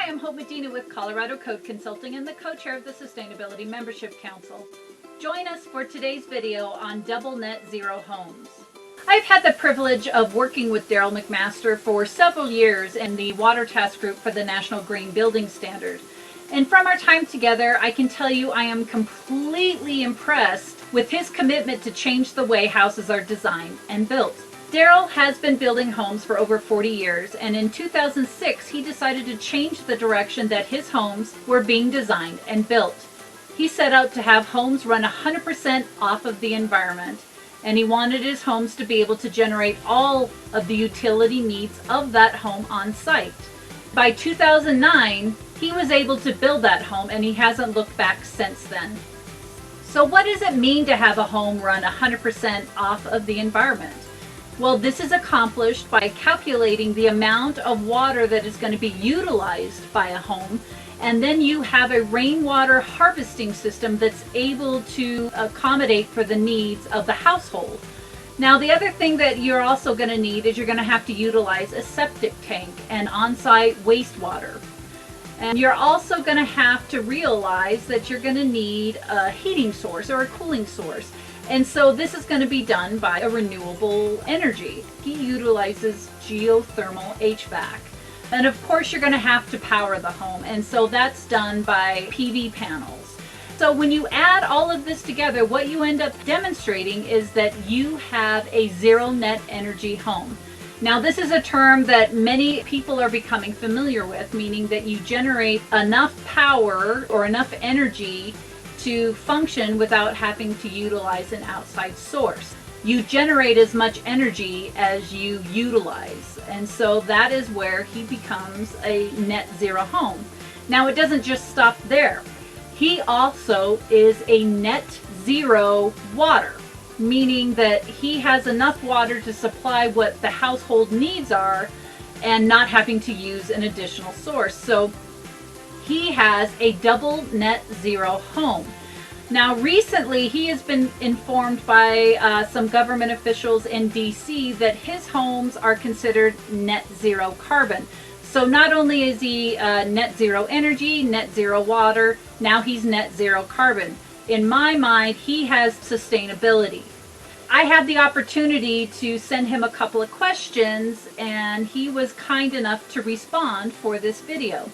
I'm Hope Medina with Colorado Code Consulting and the co-chair of the Sustainability Membership Council. Join us for today's video on double net zero homes. I've had the privilege of working with Daryl McMaster for several years in the Water Task Group for the National Green Building Standard. And from our time together, I can tell you I am completely impressed with his commitment to change the way houses are designed and built. Daryl has been building homes for over 40 years, and in 2006 he decided to change the direction that his homes were being designed and built. He set out to have homes run 100% off of the environment, and he wanted his homes to be able to generate all of the utility needs of that home on site. By 2009, he was able to build that home, and he hasn't looked back since then. So what does it mean to have a home run 100% off of the environment? Well, this is accomplished by calculating the amount of water that is going to be utilized by a home, and then you have a rainwater harvesting system that's able to accommodate for the needs of the household. Now, the other thing that you're also going to need is you're going to have to utilize a septic tank and on-site wastewater. And you're also going to have to realize that you're going to need a heating source or a cooling source. And so this is going to be done by a renewable energy. He utilizes geothermal HVAC. And of course you're going to have to power the home, and so that's done by PV panels. So when you add all of this together, what you end up demonstrating is that you have a zero net energy home. Now, this is a term that many people are becoming familiar with, meaning that you generate enough power or enough energy to function without having to utilize an outside source. You generate as much energy as you utilize, and so that is where he becomes a net zero home. Now, it doesn't just stop there. He also is a net zero water, meaning that he has enough water to supply what the household needs are and not having to use an additional source. So he has a double net zero home. Now, recently he has been informed by some government officials in DC that his homes are considered net zero carbon. So not only is he net zero energy, net zero water, now he's net zero carbon. In my mind, he has sustainability. I had the opportunity to send him a couple of questions, and he was kind enough to respond for this video.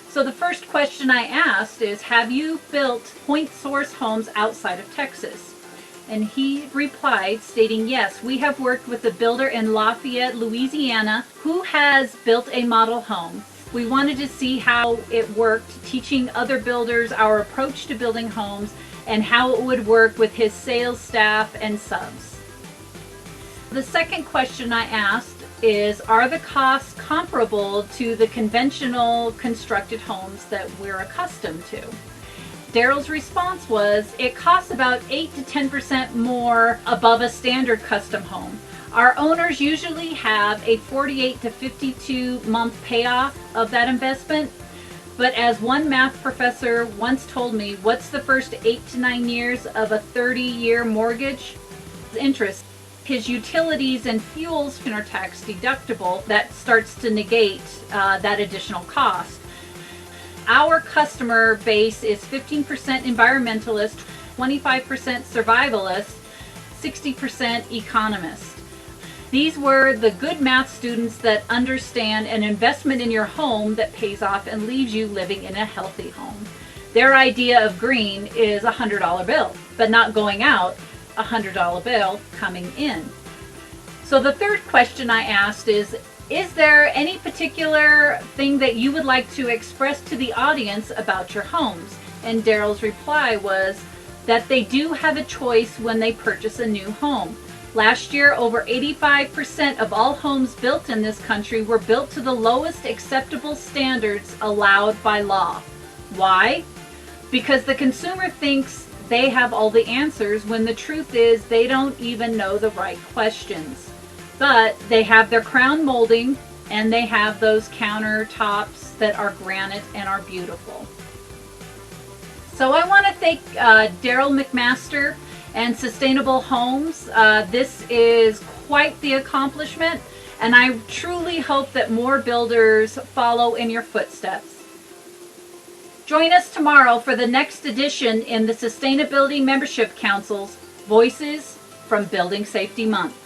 So the first question I asked is, have you built point source homes outside of Texas? And he replied stating, yes, we have worked with a builder in Lafayette, Louisiana, who has built a model home. We wanted to see how it worked, teaching other builders our approach to building homes and how it would work with his sales staff and subs. The second question I asked is, are the costs comparable to the conventional constructed homes that we're accustomed to? Daryl's response was, it costs about 8 to 10% more above a standard custom home. Our owners usually have a 48 to 52 month payoff of that investment. But as one math professor once told me, what's the first 8 to 9 years of a 30-year mortgage? Interest. His utilities and fuels are tax deductible. That starts to negate that additional cost. Our customer base is 15% environmentalist, 25% survivalist, 60% economist. These were the good math students that understand an investment in your home that pays off and leaves you living in a healthy home. Their idea of green is a $100 bill, but not going out, a $100 bill coming in. So the third question I asked is there any particular thing that you would like to express to the audience about your homes? And Daryl's reply was that they do have a choice when they purchase a new home. Last year, over 85% of all homes built in this country were built to the lowest acceptable standards allowed by law. Why? Because the consumer thinks they have all the answers, when the truth is they don't even know the right questions. But they have their crown molding, and they have those countertops that are granite and are beautiful. So I want to thank Daryl McMaster and Sustainable Homes. This is quite the accomplishment, and I truly hope that more builders follow in your footsteps. Join us tomorrow for the next edition in the Sustainability Membership Council's Voices from Building Safety Month.